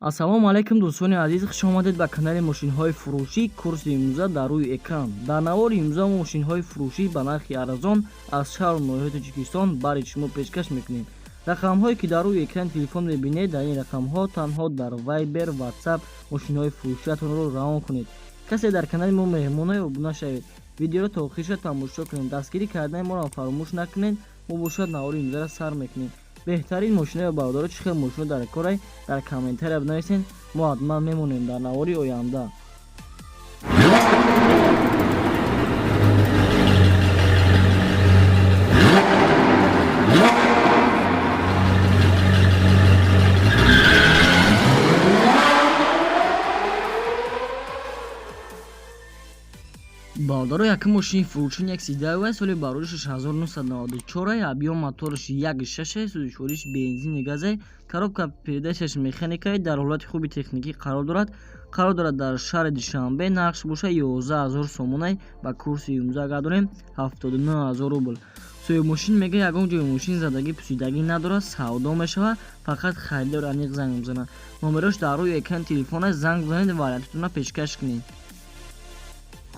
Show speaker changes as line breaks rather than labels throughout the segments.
Ассалому алайкум дӯстони азиз, хуш омадед ба канали мошинҳои фурӯшӣ курси имрӯза дар рӯи экран. Дар навори имрӯза мо мошинҳои фурӯшӣ ба нархи арзон аз шаҳру ноҳияи Тоҷикистон барои шумо пешкаш мекунем. Рақамҳое ки дар рӯи экрани телефон мебинед, дар ин рақамҳо танҳо дар Viber, WhatsApp мошинҳои фурӯшиатонро равон кунед. Касе дар канали мо меҳмонае, обуна шавед. Видеоро то охирша тамошо кунед. Дастгирӣ кардани моро фаромӯш накунед. Мо бошад навори имрӯзаро сар мекунем. беҳтарин мошинаи бародаро чӣ хел мошина дар корай дар комментария бинависен. Мо ҳатман мемонем дар навори оянда. бародаро якум мошини фурӯши Nexi Daiwa соли барои 6994 объем мотораш 1.6 сӯзишвориш бензини газе, коробка передачаш механикае, дар ҳолати хуби техникӣ қарор дорад дар шаҳри Душанбе, нақш боша 11000 сомонай ба курси имза гардонем 79000 рубл. соҳиби мошин мега ягон ҷои мошин задагӣ пусидагӣ надорад, савдо мешавад, фақат харидор аниқ занг мезанад. номерош дар рӯи экрани телефона занг бизанед, вариантатона пешкаш кунед.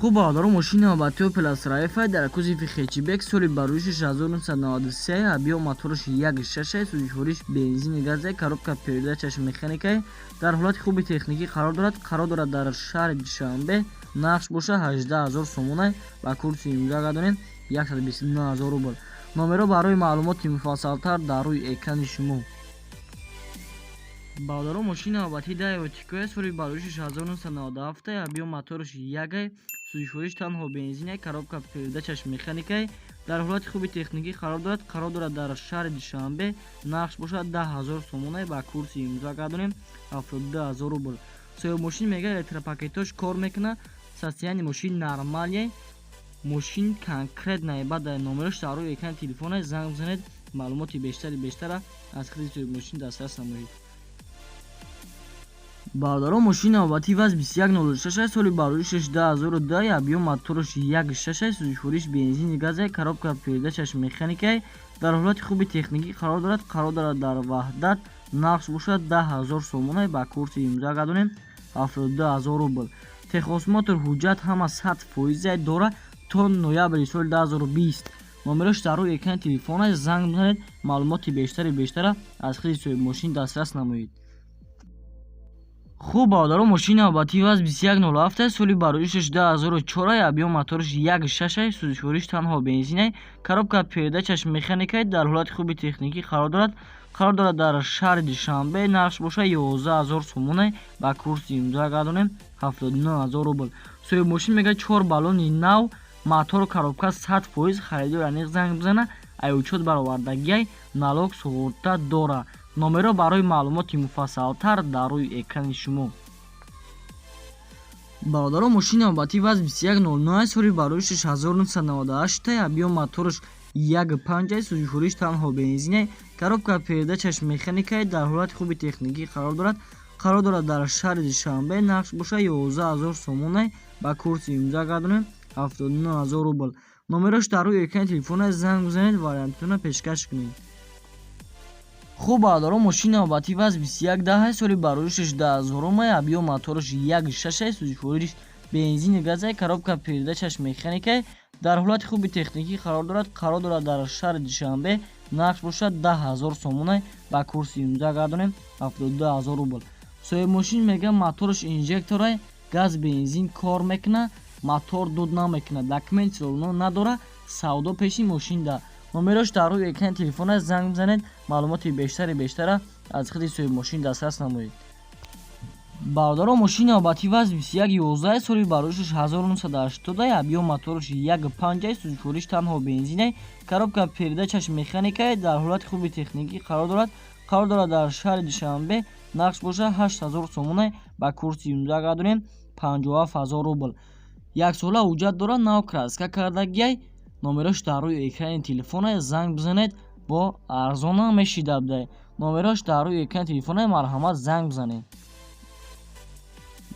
хуб бародаро, мошини навбати Opel Astra дар кузови хетчбек соли барои 6993 объем мотораш 1.6 сӯзишвориш бензини газе, коробка передачаш механикае, дар ҳолати хуби техникӣ қарор дорад дар шаҳри Душанбе, нақш боша 18000 сомонай ба курси имза гардонем 129000 рубл. номеро барои маълумоти муфассалтар дар рӯи экрани шумо. бародаро, мошини навбати Daiwa Tico соли барои 6997 объем мотораш 1 сӯзишвориш танҳо бензине, коробка передачаш механикае, дар ҳолати хуби техникӣ қарор дорад дар шаҳри Душанбе, нақш бошад 10000 сомонай ба курси имза гардонем 72000 рубл. соҳиби мошин мега электропакетош кор мекунад, состояние мошин нормале, мошин конкретное. Баъд номерош дар рӯи экрани телефона занг бизанед, маълумоти бештара аз хизмати соҳиби мошин дастрас намоед. бародаро, мошини навбати ВАЗ 2106 соли барои 16002 объем мотораш 1.6 сӯзишвориш бензини газе, коробка передачаш механикае, дар ҳолати хуби техникӣ қарор дорад дар ваҳдат, нақш бошад 10000 сомонай ба курси имза гардонем 72000 рубл. техосмотр ҳуҷҷат ҳама 100% дорад то ноябри соли 2020. номерош дар рӯи экрани телефона занг бизанед, маълумоти бештара аз хизмати соҳиби мошин дастрас намоед. хуб бародаро, мошини навбати ВАЗ 2107 соли барои 16004 объем мотораш 1.6 сӯзишвориш танҳо бензине, коробка передачаш механикае, дар ҳолати хуби техникӣ қарор дорад дар шаҳри Душанбе, нақш боша 11000 сомонай ба курси имза гардонем 79000 рубл. соҳиби мошин мега 4 баллони нав, мотор, коробка 100% харидор аниқ занг бизана, айвучот баровардагиай, налог суғурта дора. номеро барои маълумоти муфассалтар дар рӯи экрани шумо. бародаро, мошини навбати ВАЗ 2109 соли барои 6998 объем мотораш 1.5 сӯзишвориш танҳо бензине, коробка передачаш механикае, дар ҳолати хуби техникӣ қарор дорад дар шаҳри Душанбе, нақш боша 11000 сомонай ба курси имза гардонем 79000 рубл. номерош дар рӯи экрани телефона занг бизанед, вариантатона пешкаш кунед. хуб бародаро, мошини навбати ВАЗ 2110 соли барои 16000 объем мотораш 1.6 сӯзишвориш бензини газе, коробка передачаш механикае, дар ҳолати хуби техникӣ қарор дорад дар шаҳри Душанбе, нақш бошад 10000 сомонай ба курси имза гардонем 72000 рубл. соҳиби мошин мега мотораш инжекторай, газ бензин кор мекунад, мотор дуд намекунад, документи равно надора, савдо пеши мошинда. номерош дар рӯи экрани телефона занг бизанед, маълумоти бештара аз хизмати соҳиби мошин дастрас намоед. бародаро, мошини навбати ВАЗ 2111 соли барои 6980 объем мотораш 1.5 сӯзишвориш танҳо бензине, коробка передачаш механикае, дар ҳолати хуби техникӣ қарор дорад дар шаҳри Душанбе, нақш боша 8000 сомонай ба курси имза гардонем 57000 рубл. яксола ҳуҷҷат дорад, нав краска кардагиай. номерош дар рӯи экрани телефона занг бизанед, бо арзона мешидабда. номерош дар рӯи экрани телефона марҳамат занг бизанед.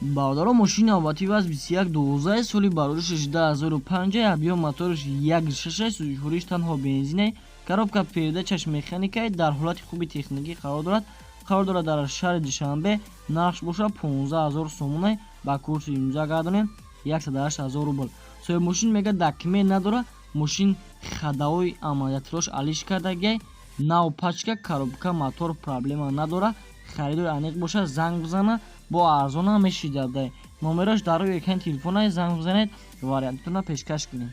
бародаро, мошини навбати ВАЗ 2112 соли барои 16005 объем мотораш 1.6 сӯзишвориш танҳо бензине, коробка передачаш механикае, дар ҳолати хуби техникӣ қарор қарор дорад дар шаҳри Душанбе нақш бошад 15000 сомона ба курси имзогардонӣ 108000 рубл. соҳиб мошин мегӯяд документ надорад, мошин хадаҳои амалиятрош алиш кардагиай, нав пачка, коробка, мотор проблема надорад. харидори аниқ бошад занг бизана, бо арзона мешидадай. номерош дар рӯи экрани телефона занг бизанед, вариантатона пешкаш кунед.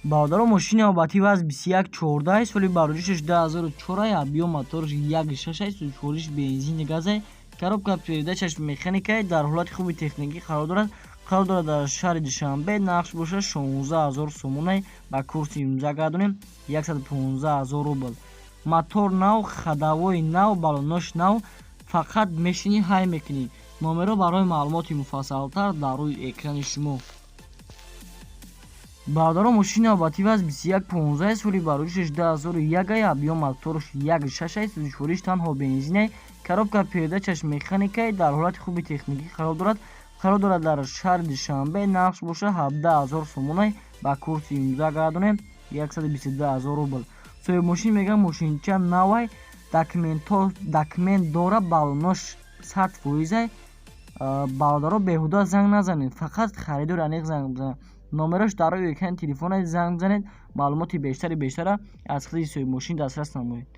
бародаро мошини обати вазн 2114 соли бароҷишаш 2004 объем моторш 1.6 сӯзишвориш бензини газай, коробка передачаш механикае, дар ҳолати хуби техникӣ қарор дорад. қарор дорад дар шаҳри Душанбе, нақш бошад 16000 сомона ба курси имзогардонӣ 115000 рубл. мотор нав, хадаҳои нав, балонош нав, фақат мешини ҳай мекунӣ. номеро барои маълумоти муфассалтар дар рӯи экрани шумо. бародаро мошини обати вазн 2115 соли бароҷишаш 2001 объем моторш 1.6 сӯзишвориш танҳо бензинае, коробка передачаш механикае, дар ҳолати хуби техникӣ қарор дорад. қарор дорад дар шаҳри Душанбе, нақш бошад 17000 сомона ба курси имзогардонӣ 122000 рубл. соҳиб мошин мегӯяд мошинча навай, документ дора, балонош 100%. бародаро беҳуда занг назанед, фақат харидори аниқ занг бизанед. номерош дар рӯи экрани телефона занг бизанед, маълумоти бештара аз хизмати соҳиб мошин дастрас намоед.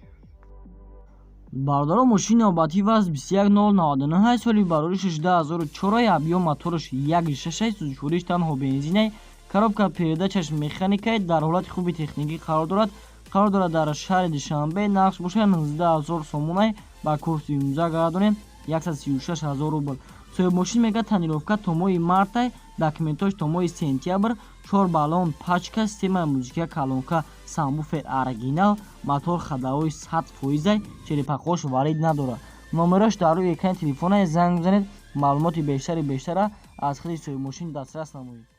бародаро мошини обати вазн 21099 соли бароҷишаш 2004 объем моторш 1.6 сӯзишвориш танҳо бензинае, коробка передачаш механикае, дар ҳолати хуби техникӣ қарор дорад. қарор дорад дар шаҳри Душанбе, нақш бошад 19000 сомона ба курси имзогардонӣ 136000 рубл. соҳиб мошин мегӯяд тонировка то моҳи мартай, документош то моҳи сентябр, 4 баллон пачка, системаи музика, колонка, самбуфер оригинал, мотор хадаҳои 100%, черепахош варид надорад. номерош дар рӯи экрани телефона занг бизанед, маълумоти бештара аз хизмати соҳиб мошин дастрас намоед.